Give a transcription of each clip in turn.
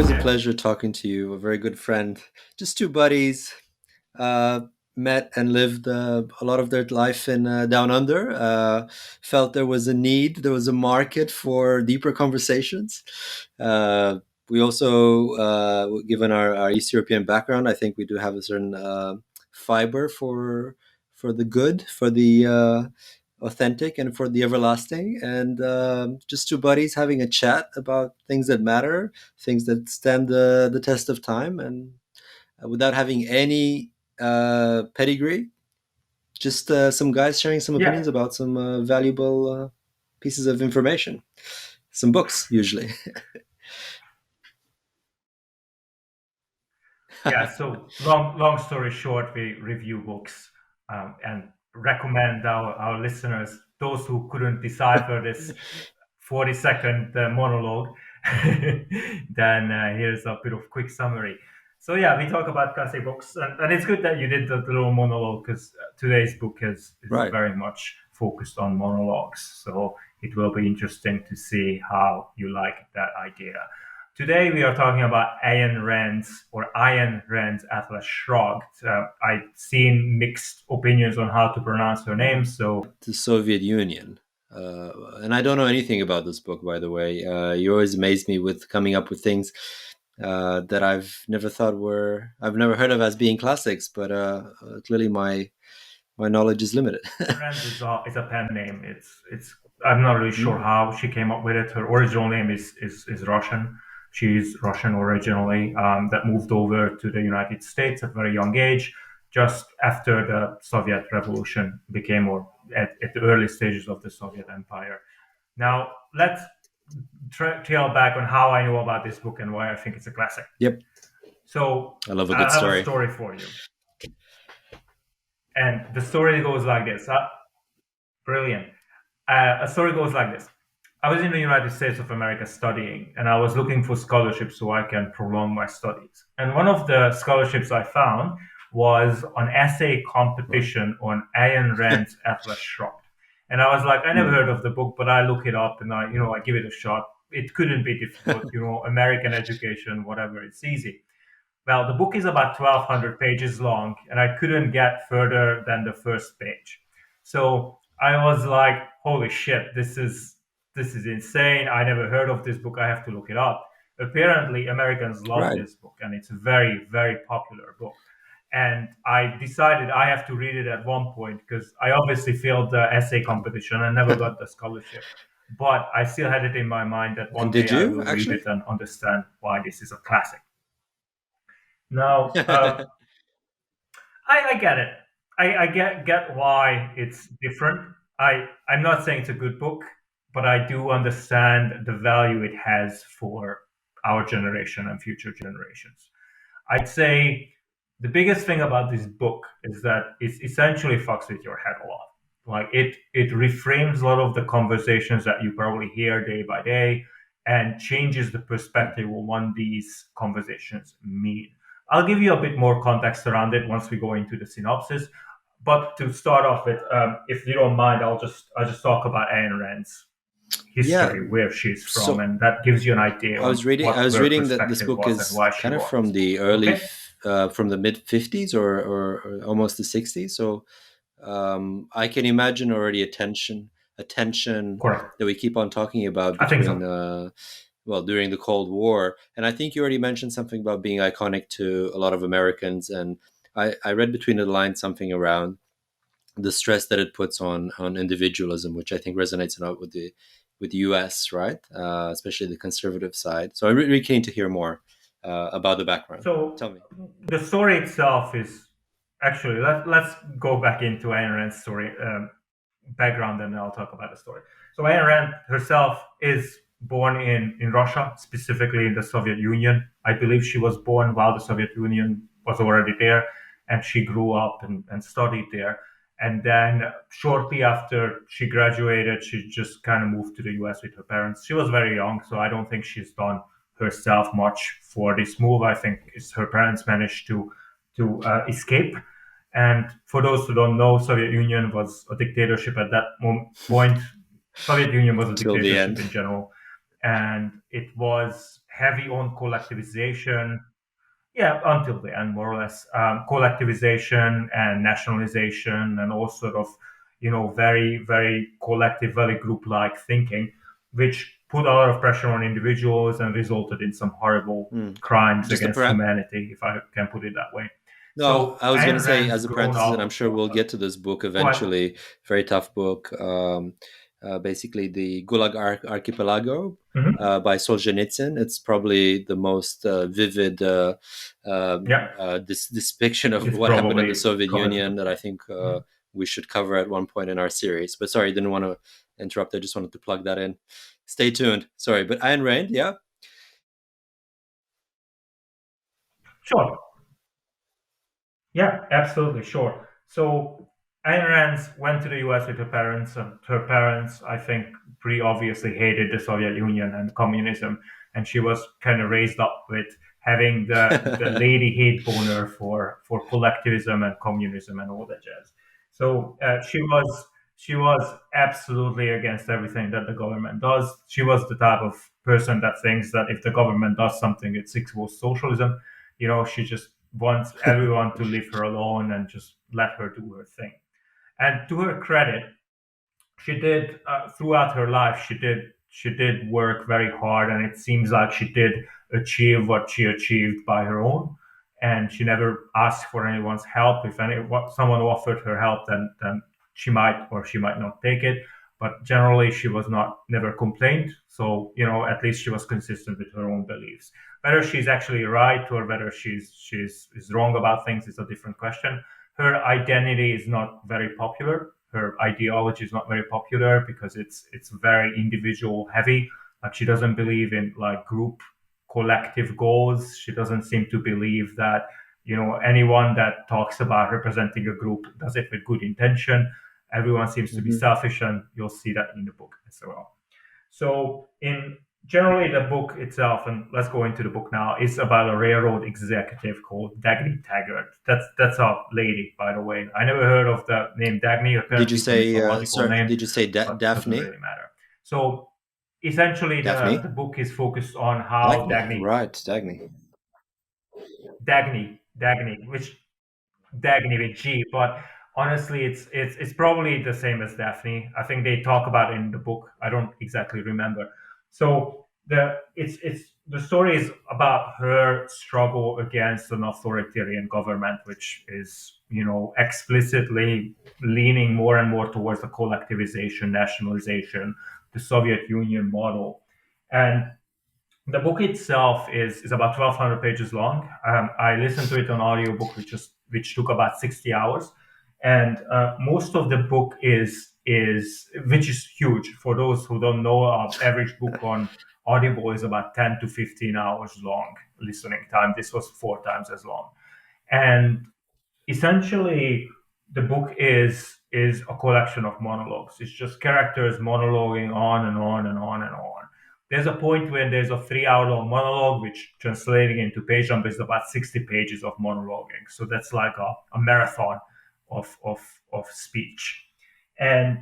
always a Okay. pleasure talking to you. A very good friend. Just two buddies. Uh, Met and lived a lot of their life in down under. Felt there was a need, there was a market for deeper conversations. Uh, we also, given our East European background, I think we do have a certain fiber for the good, for the authentic, and for the everlasting. And just two buddies having a chat about things that matter, things that stand the test of time, and without having any pedigree, just some guys sharing some Yeah. opinions about some valuable pieces of information, some books usually. Yeah. So long story short, we review books and recommend our listeners, those who couldn't decipher this 40-second monologue, then here's a bit of quick summary. So yeah, we talk about classic books, and it's good that you did the little monologue because today's book is Right. very much focused on monologues. So it will be interesting to see how you like that idea. Today we are talking about Ayn Rand's Atlas Shrugged. I've seen mixed opinions on how to pronounce her name, so The Soviet Union. And I don't know anything about this book, by the way. You always amaze me with coming up with things that I've never heard of as being classics, but clearly my knowledge is limited. Rand is a pen name. It's I'm not really sure Mm. how she came up with it. Her original name is Russian. She's Russian originally. That moved over to the United States at a very young age, just after the Soviet Revolution became, or at the early stages of the Soviet Empire. Now let's trail back on how I know about this book and why I think it's a classic. Yep. So I love a good I have a story. story for you, and the story goes like this. Brilliant. A story goes like this. I was in the United States of America studying, and I was looking for scholarships so I can prolong my studies. And one of the scholarships I found was an essay Right. competition on Ayn Rand's Atlas Shrugged. And I was like, I never Mm. heard of the book, but I look it up and I give it a shot. It couldn't be difficult, American education, whatever, it's easy. Well, the book is about 1,200 pages long, and I couldn't get further than the first page. So I was like, "Holy shit, this is insane! I never heard of this book. I have to look it up." Apparently, Americans love Right. this book, and it's a very, very popular book. And I decided I have to read it at one point because I obviously failed the essay competition and never got the scholarship. But I still had it in my mind that And one did day I you will read actually? it and understand why this is a classic. Now, I get it. I get why it's different. I'm not saying it's a good book, but I do understand the value it has for our generation and future generations. I'd say the biggest thing about this book is that it essentially fucks with your head a lot. Like it reframes a lot of the conversations that you probably hear day by day and changes the perspective on what these conversations mean. I'll give you a bit more context around it once we go into the synopsis. But to start off with, if you don't mind, I'll just talk about Ayn Rand's Yeah. history, where she's from, So and that gives you an idea on I what was her reading that this perspective book was and is why she kind of wrote from this book. the Okay? from the mid 50s, or almost the 60s. So I can imagine already a tension Correct. that we keep on talking about I think between so. well, during the Cold War. And I think you already mentioned something about being iconic to a lot of Americans. And I read between the lines something around the stress that it puts on individualism, which I think resonates a lot with the U.S., right? Especially the conservative side. So I'm really keen to hear more about the background. So Tell me. the story itself is actually let's go back into Ayn Rand's story background, and then I'll talk about the story. So Ayn Rand herself is born in Russia, specifically in the Soviet Union. I believe she was born while the Soviet Union was already there, and she grew up and studied there. And then shortly after she graduated, she just kind of moved to the US with her parents. She was very young, so I don't think she's done herself much for this move. I think it's her parents managed to escape. And for those who don't know, Soviet Union was a dictatorship at that point. Soviet Union was a Till the dictatorship end. in general, and it was heavy on collectivization. Yeah, until the end, more or less, collectivization and nationalization, and all sort of, very, very collective, very group-like thinking, which put a lot of pressure on individuals and resulted in some horrible Mm. crimes Just a against prep. humanity, if I can put it that way. No, So I was going to Ayn say, Rand's as a grown parenthesis, and I'm up. sure we'll get to this book Go ahead. eventually. Very tough book. Basically, the Gulag Archipelago Hmm. by Solzhenitsyn. It's probably the most vivid Yeah, depiction of it's what happened in the probably Soviet covered in the Union that I book. think Mhm. we should cover at one point in our series. But sorry, didn't want to interrupt. I just wanted to plug that in. Stay tuned. Sorry, but Ayn Rand, yeah. Sure. Yeah, absolutely, sure. So Ayn Rand went to the US with her parents, and her parents, I think, pretty obviously hated the Soviet Union and communism, and she was kind of raised up with having the lady hate boner for collectivism and communism and all that jazz. So she was absolutely against everything that the government does. She was the type of person that thinks that if the government does something, it's equals socialism. She just wants everyone to leave her alone and just let her do her thing. And to her credit, she did throughout her life. She did work very hard, and it seems like she did achieve what she achieved by her own. And she never asked for anyone's help. If someone offered her help, then she might or she might not take it. But generally, she was not never complained. So at least she was consistent with her own beliefs. Whether she's actually right or whether she's is wrong about things is a different question. Her identity is not very popular. Her ideology is not very popular because it's very individual heavy. Like, she doesn't believe in like group collective goals. She doesn't seem to believe that anyone that talks about representing a group does it with good intention. Everyone seems to be Hmm. selfish, and you'll see that in the book as well. So, in generally, the book itself, and let's go into the book now, is about a railroad executive called Dagny Taggart. That's a lady, by the way. I never heard of the name Dagny. Did you Apparently, it's a say? mythological Sorry, name, did you say but doesn't Daphne? really matter. So, essentially, the Daphne? book is focused on how Dagny, right? Dagny. Dagny, which Dagny with G, but honestly, it's probably the same as Daphne. I think they talk about it in the book. I don't exactly remember. So the story is about her struggle against an authoritarian government, which is explicitly leaning more and more towards the collectivization, nationalization, the Soviet Union model, and the book itself is about 1,200 pages long. I listened to it on audiobook, which took about 60 hours, and most of the book is which is huge. For those who don't know, average book on Audible is about 10 to 15 hours long listening time. This was 4 times as long, and essentially the book is a collection of monologues. It's just characters monologuing on and on and on and on. There's a point when there's a 3 hour long monologue, which translating into page number is about 60 pages of monologuing. So that's like a marathon of speech. And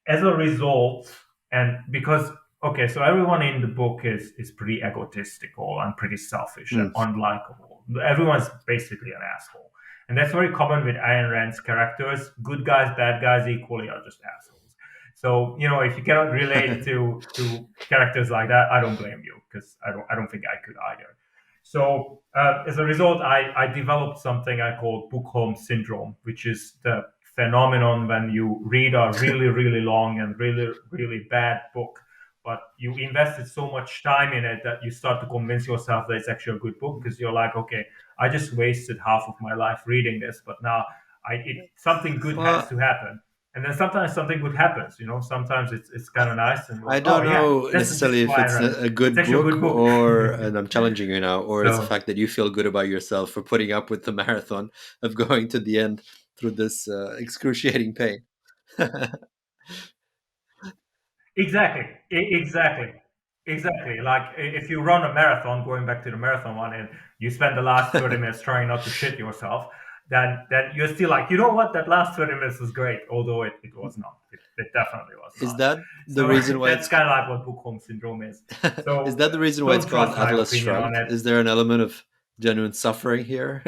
as a result, and because okay, so everyone in the book is pretty egotistical and pretty selfish and Mm. unlikable. Everyone's basically an asshole, and that's very common with Ayn Rand's characters. Good guys, bad guys equally are just assholes. So if you cannot relate to characters like that, I don't blame you, because I don't think I could either. So as a result, I developed something I call Bookholm syndrome, which is the phenomenon when you read a really, really long and really, really bad book, but you invested so much time in it that you start to convince yourself that it's actually a good book, because you're like, okay, I just wasted half of my life reading this, but now something good has Well, to happen. And then sometimes something good happens. Sometimes it's kind of nice, and I like, oh don't yeah, know that's just necessarily if fine, it's right? a It's good actually a good book book. or, and I'm challenging you now, or it's the So fact that you feel good about yourself for putting up with the marathon of going to the end through this excruciating pain. exactly, exactly. Like, if you run a marathon, going back to the marathon one, and you spend the last 30 minutes trying not to shit yourself, then you're still like, you know what, that last 20 minutes was great, although it was not. It definitely was Is not. that the So reason why that's it's kind of like what Bookholm syndrome is. is So that the reason why it's don't called trust my Atlas opinion on Shrugged? it. Is there an element of genuine suffering here?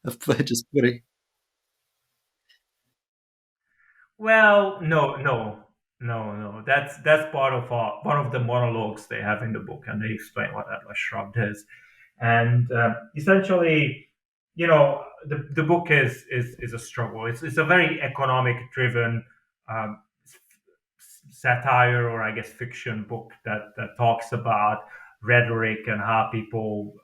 Of just putting Well, no. That's part of one of the monologues they have in the book, and they explain what Atlas Shrugged is. And essentially, the book is a struggle. It's a very economic driven um, satire, or I guess fiction book that talks about rhetoric and how people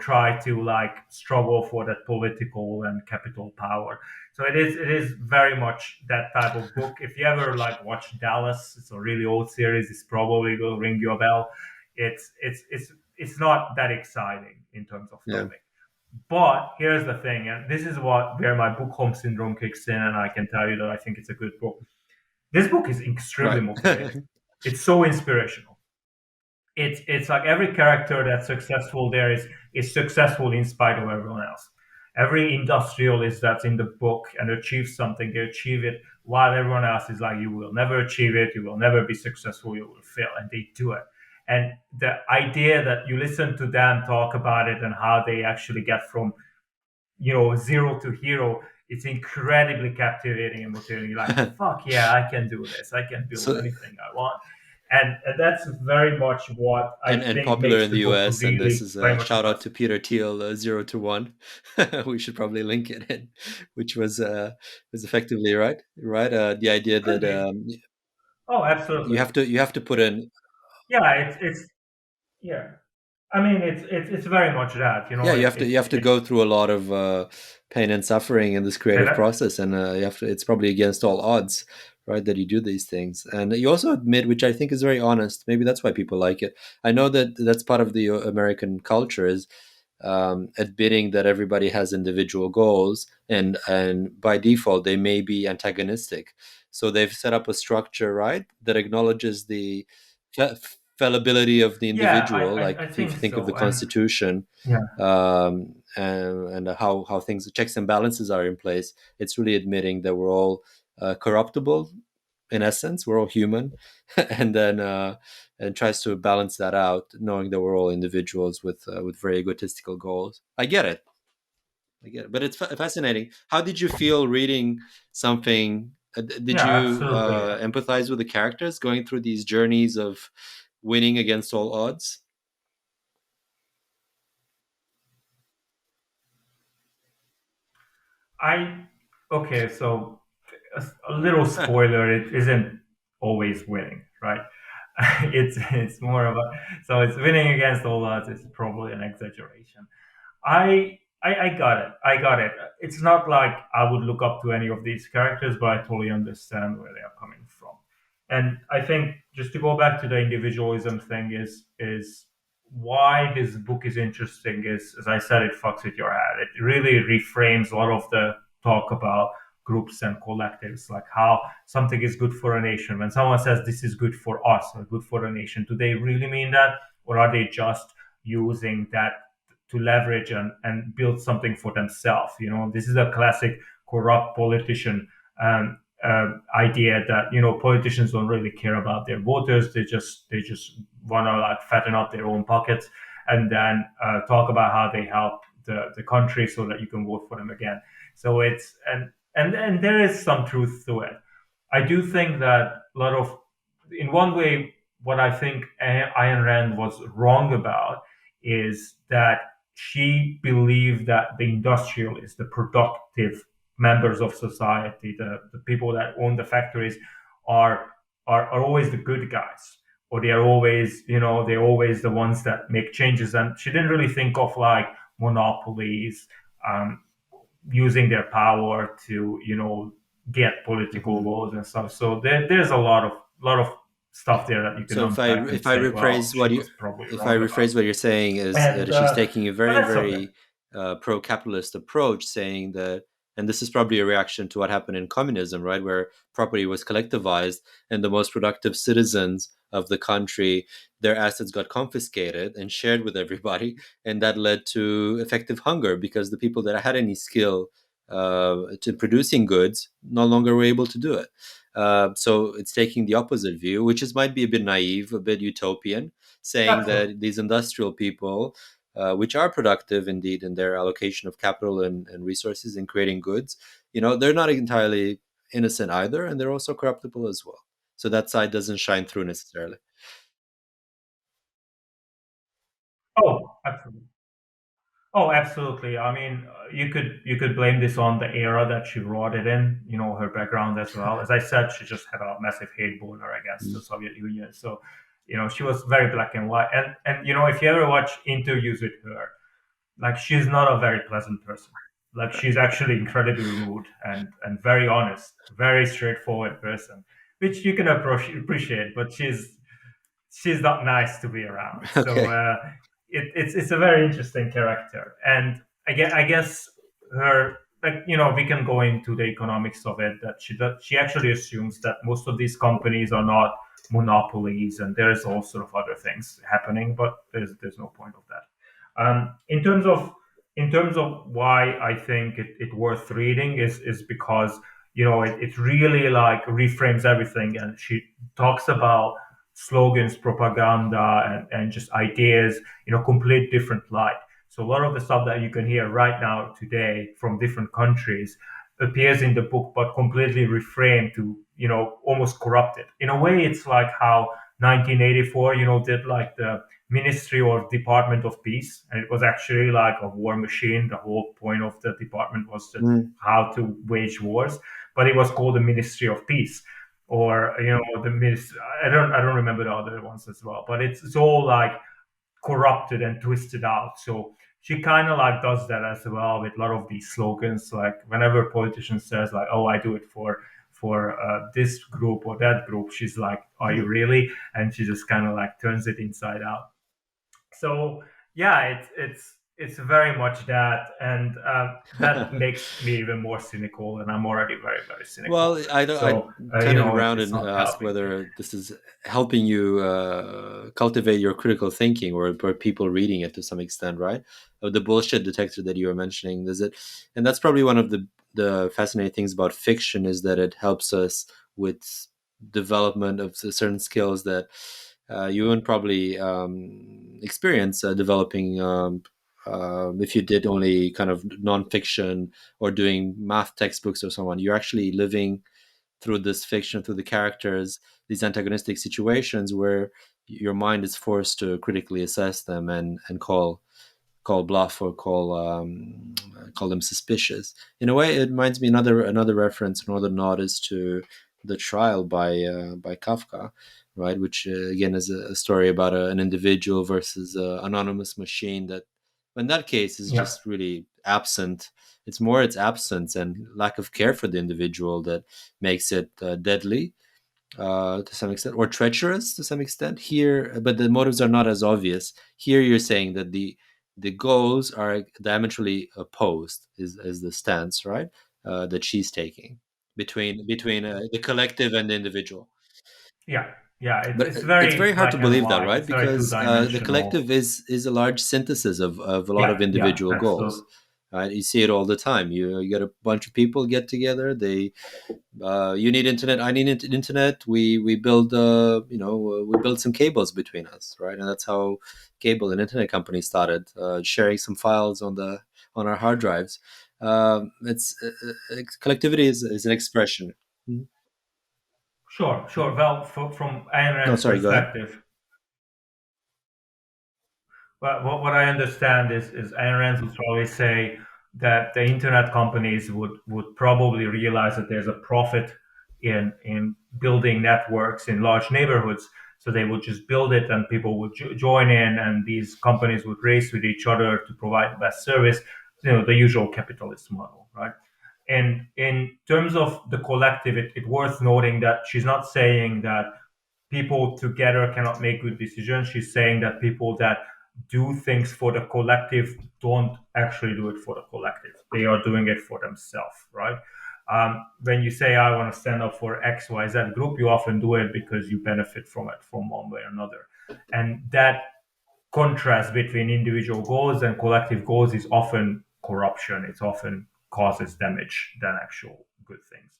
try to like struggle for that political and capital power. So it is very much that type of book. If you ever like watch Dallas, it's a really old series, it's probably will ring you a bell. It's not that exciting in terms of yeah, topic. But here's the thing, and this is where my Bookholm syndrome kicks in, and I can tell you that I think it's a good book. This book is extremely right. motivating. It's so inspirational. It's like every character that's successful there is successful in spite of everyone else. Every industrialist that's in the book and achieves something, they achieve it while everyone else is like, you will never achieve it, you will never be successful, you will fail, and they do it. And the idea that you listen to them talk about it and how they actually get from zero to hero, it's incredibly captivating and motivating. You're like, fuck yeah, I can do this, I can build So anything I want. And that's very much what I and think popular makes in the the book US, and this really is very a much shout out to impressive. Peter Thiel, 0 to 1. We should probably link it in, which was effectively right. The idea Could that be. Oh, absolutely. you have to put in. Yeah, it's yeah, I mean, it's very much that, Yeah, it you have to it go through a lot of pain and suffering in this say creative that. process, and you have to. It's probably against all odds, right, that you do these things, and you also admit, which I think is very honest. Maybe that's why people like it. I know that that's part of the American culture is admitting that everybody has individual goals, and by default they may be antagonistic. So they've set up a structure, right, that acknowledges the fallibility of the Yeah, individual. Like I if think you think of the so. And Constitution, yeah. and how things checks and balances are in place, it's really admitting that we're all corruptible in essence, we're all human, and then and tries to balance that out, knowing that we're all individuals with very egotistical goals. I get it, but it's fascinating. How did you feel reading something? Did Yeah, you absolutely. Yeah. empathize with the characters going through these journeys of winning against all odds? I Okay, so a little spoiler, it isn't always winning, right? It's more of a, so it's winning against all odds is probably an exaggeration. I got it. I got it. It's not like I would look up to any of these characters, but I totally understand where they are coming from. And I think just to go back to the individualism thing is why this book is interesting is, as I said, it fucks with your head. It really reframes a lot of the talk about groups and collectives, like how something is good for a nation. When someone says this is good for us or good for a nation, do they really mean that? Or are they just using that to leverage and build something for themselves? This is a classic corrupt politician idea that politicians don't really care about their voters. They just want to like fatten up their own pockets, and then talk about how they help the country so that you can vote for them again. So it's and there is some truth to it. I do think that a lot of, in one way, what I think Ayn Rand was wrong about is that she believed that the industrialists, the productive members of society, the people that own the factories, are are always the good guys, or they are always, they're always the ones that make changes. And she didn't really think of like monopolies, um, using their power to get political Mhm. votes and stuff. So there's a lot of stuff there that you can So unpack and if I say, well, rephrase she what you was probably if I wrong about. rephrase what you're saying is And that she's taking a but very that's okay. very pro-capitalist approach, saying that, and this is probably a reaction to what happened in communism, right, where property was collectivized and the most productive citizens of the country their assets got confiscated and shared with everybody, and that led to effective hunger because the people that had any skill to producing goods no longer were able to do it. So it's taking the opposite view, which is might be a bit naive, a bit utopian, saying Absolutely. that these industrial people, which are productive indeed in their allocation of capital and resources in creating goods, they're not entirely innocent either, and they're also corruptible as well. So that side doesn't shine through necessarily. Oh, absolutely. Oh, absolutely. I mean, you could blame this on the era that she wrote it in, her background as well. As I said, she just had a massive hate boner against the Soviet Union. So, she was very black and white. And if you ever watch interviews with her, like she's not a very pleasant person. Like she's actually incredibly rude and very honest, very straightforward person, which you can appreciate. But she's not nice to be around. So Okay. it's a very interesting character, and I guess her, like, we can go into the economics of it, that she actually assumes that most of these companies are not monopolies, and there's all sort of other things happening, but there's no point of that. In terms of why I think it worth reading is because it really like reframes everything, and she talks about slogans, propaganda, and just ideas in a complete different light. So a lot of the stuff that you can hear right now today from different countries appears in the book, but completely reframed to almost corrupted. In a way, it's like how 1984 did like the Ministry or Department of Peace, and it was actually like a war machine. The whole point of the department was just Mm. how to wage wars, but it was called the Ministry of Peace, or the ministry. I don't remember the other ones as well, but it's all like corrupted and twisted out. So she kind of like does that as well with a lot of these slogans. Like whenever a politician says like, "Oh, I do it for this group or that group," she's like, "Are you really?" And she just kind of like turns it inside out. So yeah, it's very much that, and that makes me even more cynical, and I'm already very very cynical. Well, I So turn it around it's and not ask helping me. whether this is helping you cultivate your critical thinking, or people reading it to some extent, right? The bullshit detector that you were mentioning, does it? And that's probably one of the fascinating things about fiction, is that it helps us with development of certain skills that you wouldn't probably experience developing if you did only kind of nonfiction or doing math textbooks or so on. You're actually living through this fiction, through the characters, these antagonistic situations where your mind is forced to critically assess them and call bluff, or call them suspicious. In a way, it reminds me, another reference, another nod is to the Trial by Kafka, right? Which again is a story about an individual versus an anonymous machine that, in that case, is Yeah. just really absent. It's more its absence and lack of care for the individual that makes it deadly to some extent, or treacherous to some extent here, but the motives are not as obvious. Here you're saying that the goals are diametrically opposed, is the stance, right? That she's taking between the collective and the individual. Yeah, yeah, it's But it's it's very very hard to black and believe that, white. right? It's very two Because the dimensional. collective is a large synthesis of a lot Yeah, of yeah, individual goals. absolutely. Right? You see it all the time. You get a bunch of people get together. You need internet, I need internet. We build we build some cables between us, right? And that's how cable and internet companies started, sharing some files on our hard drives. It's collectivity is an expression. Mhm. Sure, sure. Well, from Ayn No, Rand's sorry, go ahead. perspective, well, what I understand is Ayn Rand would probably say that the internet companies would probably realize that there's a profit in building networks in large neighborhoods. So they would just build it, and people would join in, and these companies would race with each other to provide the best service. The usual capitalist model, right? And in terms of the collective, it's worth noting that she's not saying that people together cannot make good decisions. She's saying that people that do things for the collective don't actually do it for the collective. They are doing it for themselves, right? When you say I want to stand up for X, Y, Z group, you often do it because you benefit from it from one way or another, and that contrast between individual goals and collective goals is often corruption. It often causes damage than actual good things.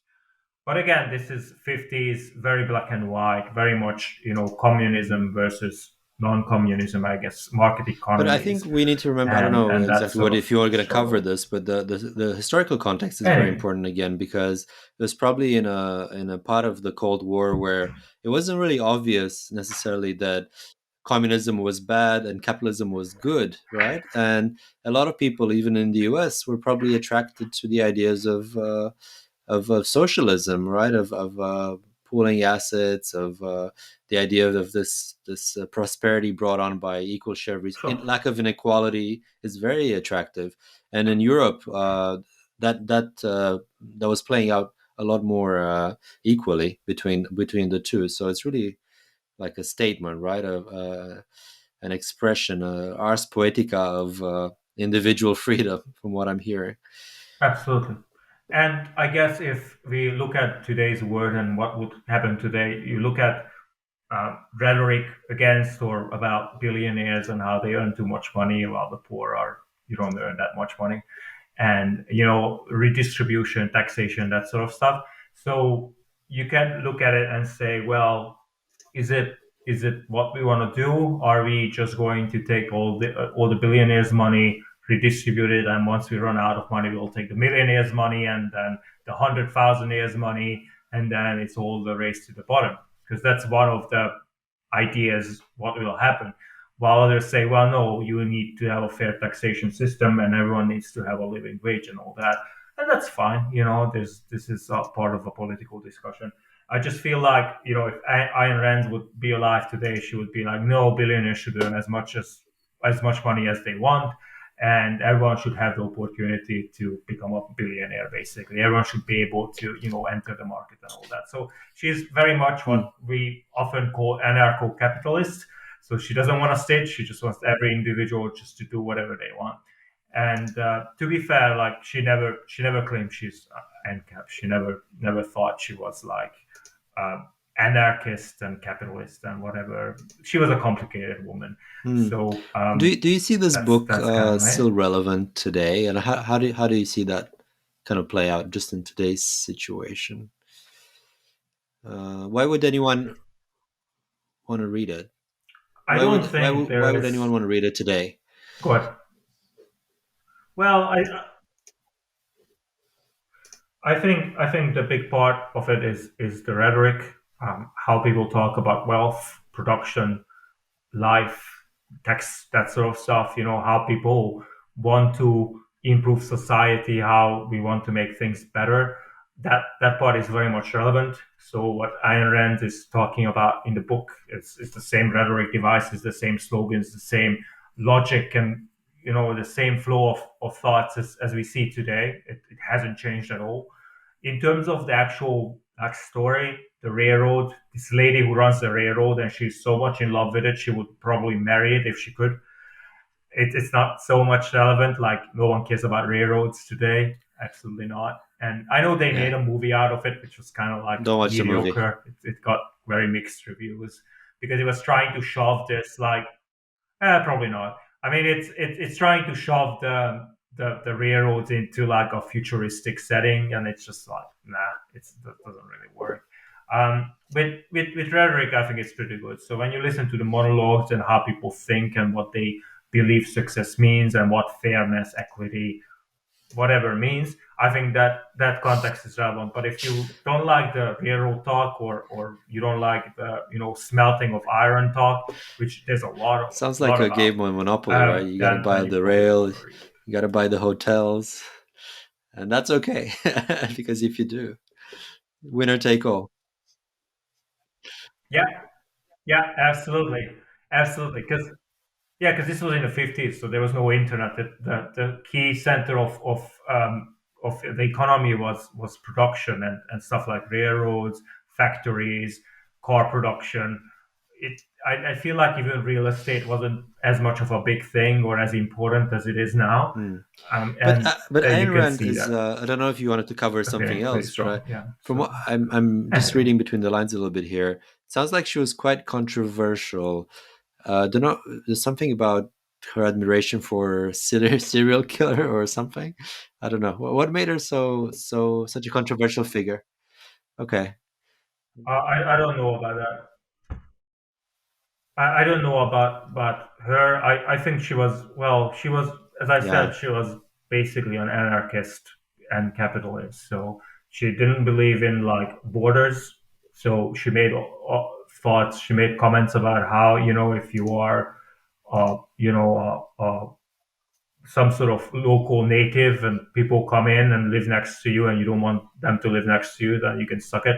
But again, this is 50s, very black and white, very much, communism versus non-communism, I guess, market But I think economies, we need to remember. I don't and know that exactly sort what of if you are going to cover struggle. this, but the historical context is very Anyway, important again because it was probably in a part of the Cold War where it wasn't really obvious necessarily that communism was bad and capitalism was good, right? And a lot of people, even in the U.S., were probably attracted to the ideas of socialism, right? Of pooling assets, of the idea of this prosperity brought on by equal share. sure. Lack of inequality is very attractive, and in Europe, that was playing out a lot more equally between the two. So it's really like a statement, right? Of an expression, ars poetica of individual freedom, from what I'm hearing. Absolutely. And I guess if we look at today's world and what would happen today, you look at rhetoric against or about billionaires and how they earn too much money while the poor are, you don't earn that much money, and redistribution, taxation, that sort of stuff. So you can look at it and say, well, is it is it what we want to do? Are we just going to take all the billionaires' money, redistribute it, and once we run out of money, we'll take the millionaires' money and then the 100,000 money, and then it's all the race to the bottom? Because that's one of the ideas what will happen. While others say, well, no, you need to have a fair taxation system and everyone needs to have a living wage and all that. And that's fine. This is a part of a political discussion. I just feel like, if Ayn Rand would be alive today, she would be like, no, billionaires should earn as much money as they want, and everyone should have the opportunity to become a billionaire. Basically, everyone should be able to, enter the market and all that. So she's very much Hmm. what we often call anarcho-capitalist. So she doesn't want a state; she just wants every individual just to do whatever they want. And to be fair, like she never claimed she's ANCAP. She never thought she was like uh, anarchist and capitalist and whatever. She was a complicated woman. Hmm. So Do you see this that's book that's kind of it. still relevant today, and how do you see that kind of play out just in today's situation? Why would anyone want to read it? I don't think Why there would anyone is. want to read it today? Good. Well, I think the big part of it is the rhetoric, how people talk about wealth, production, life, tax, that sort of stuff. How people want to improve society, how we want to make things better. That part is very much relevant. So what Ayn Rand is talking about in the book, it's the same rhetoric devices, the same slogans, the same logic, and the same flow of thoughts as we see today. It hasn't changed at all. In terms of the actual like story, the railroad, this lady who runs the railroad, and she's so much in love with it, she would probably marry it if she could. It's not so much relevant. Like no one cares about railroads today. Absolutely not. And I know they Yeah, made a movie out of it, which was kind of like don't watch the movie. mediocre. It got very mixed reviews because it was trying to shove this like probably not. I mean, it's trying to shove the railroads into like a futuristic setting, and it's just like nah, that doesn't really work. With rhetoric, I think it's pretty good. So when you listen to the monologues and how people think and what they believe success means and what fairness, equity, whatever means, I think that context is relevant. But if you don't like the railroad talk, or you don't like the smelting of iron talk, which there's a lot of Sounds like lot a about, game of Monopoly, right? You got to then buy you the probably don't rail, want to read it. you got to buy the hotels, and that's okay because if you do, winner take all. Yeah, yeah, absolutely, absolutely. Because this was in the 50s, so there was no internet. The key center of the economy was production and stuff like railroads, factories, car production. I feel like even real estate wasn't as much of a big thing or as important as it is now, Hmm. and But you Ayn can Rand see is, that I don't know if you wanted to cover something very else, but strong. Yeah. from So what I'm just reading between the lines a little bit here, it sounds like she was quite controversial. Don't know. There's something about her admiration for serial killer or something. I don't know. What made her such a controversial figure? Okay. I don't know about that. I don't know about her. I think she was, well, she was, as I Yeah. said, she was basically an anarchist and capitalist. So she didn't believe in like borders. So she made thoughts. She made comments about how, if you are, some sort of local native and people come in and live next to you and you don't want them to live next to you, then you can suck it.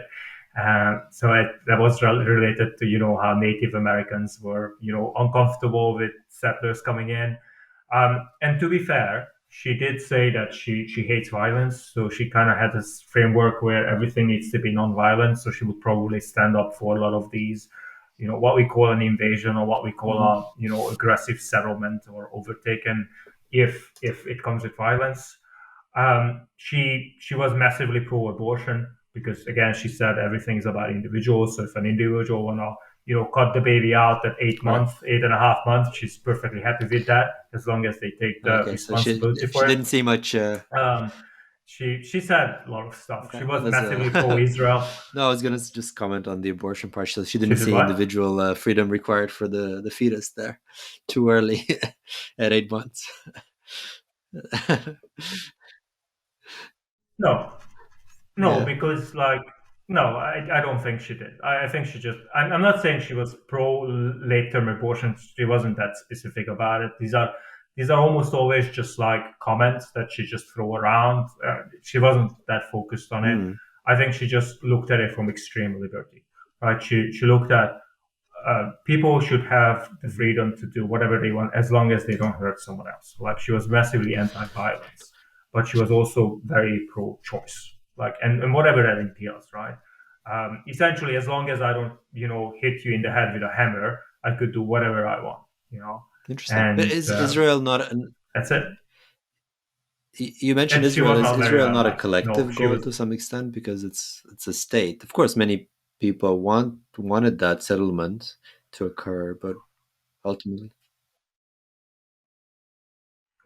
That was related to, how Native Americans were, uncomfortable with settlers coming in. And to be fair, she did say that she hates violence. So she kind of had this framework where everything needs to be non-violent. So she would probably stand up for a lot of these, what we call an invasion or what we call Hmm. a, aggressive settlement or overtaken if it comes with violence. She was massively pro-abortion because again she said everything is about individuals. So if an individual wanna cut the baby out at Right. 8.5 months, she's perfectly happy with that as long as they take the Okay. So responsibility she for it. didn't see much. Um, she said a lot of stuff. She Okay. was That's massively pro-Israel. no. I was gonna just comment on the abortion part. So she She didn't did see what? individual freedom required for the fetus there, too early at 8 months. No, no, Yeah. because like no, I don't think she did. I think she just. I'm not saying she was pro late term abortion. She wasn't that specific about it. These are almost always just like comments that she just throw around. She wasn't that focused on it. Hmm. I think she just looked at it from extreme liberty, right? She looked at people should have the Hmm. freedom to do whatever they want as long as they don't hurt someone else. Like she was massively anti-violence, but she was also very pro-choice. Like and whatever that entails, right? Essentially, as long as I don't, hit you in the head with a hammer, I could do whatever I want, you know, Interesting. But and is Israel not that's it. you mentioned And she Israel. was Is not very Israel not a nonviolent. No, collective she goal was. to some extent because it's a state? Of course, many people wanted that settlement to occur, but ultimately,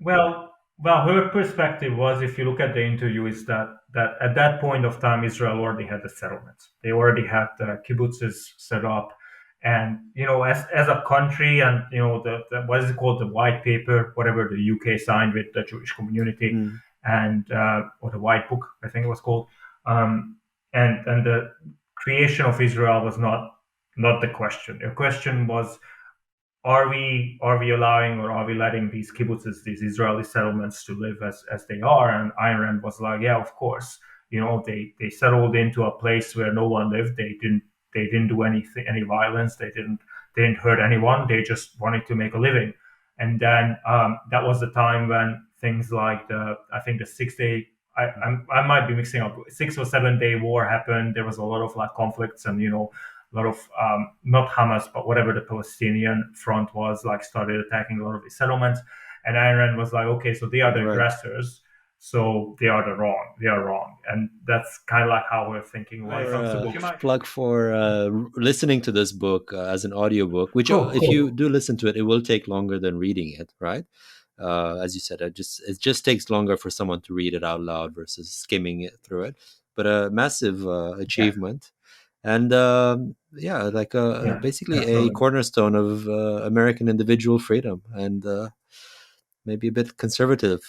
Well, her perspective was, if you look at the interview, is that at that point of time, Israel already had the settlements. They already had the kibbutzes set up, and as a country, and the what is it called, the white paper, whatever the UK signed with the Jewish community, mm, and or the white book, I think it was called, and the creation of Israel was not the question. The question was, are we allowing or are we letting these kibbutzes, these Israeli settlements, to live as they are? And Ayn Rand was like, yeah, of course. They settled into a place where no one lived. They didn't do anything, any violence. They didn't hurt anyone. They just wanted to make a living. And then that was the time when things like I think the 6 day, I might be mixing up, 6 or 7 day war happened. There was a lot of like conflicts, and a lot of not Hamas, but whatever the Palestinian front was, like started attacking a lot of these settlements. And Iran was like, okay, so they are the right. aggressors, so they are wrong, and that's kind of like how we're thinking when it Or comes to books. plug for listening to this book as an audiobook, which Cool, if you cool. do listen to it, it will take longer than reading it, right? As you said, it just takes longer for someone to read it out loud versus skimming it through it. But a massive Yeah, achievement, and yeah, like yeah, basically a absolutely. cornerstone of American individual freedom, and maybe a bit conservative.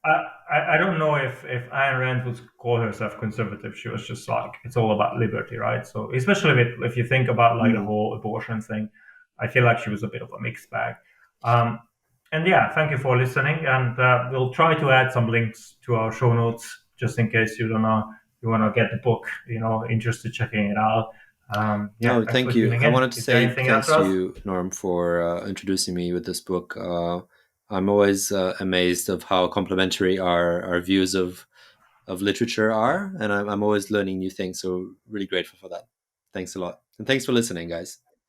I don't know if Ayn Rand would call herself conservative. She was just like, it's all about liberty, right? So especially if you think about like the Hmm. whole abortion thing, I feel like she was a bit of a mixed bag. Um, and yeah, thank you for listening, and we'll try to add some links to our show notes just in case you wanna get the book, interested checking it out. Yeah, No, thanks for thank you. tuning I in. wanted to Is there say anything else, thanks to Russ? you, Norm, for introducing me with this book. I'm always amazed of how complementary our views of literature are, and I'm always learning new things. So really grateful for that. Thanks a lot, and thanks for listening, guys.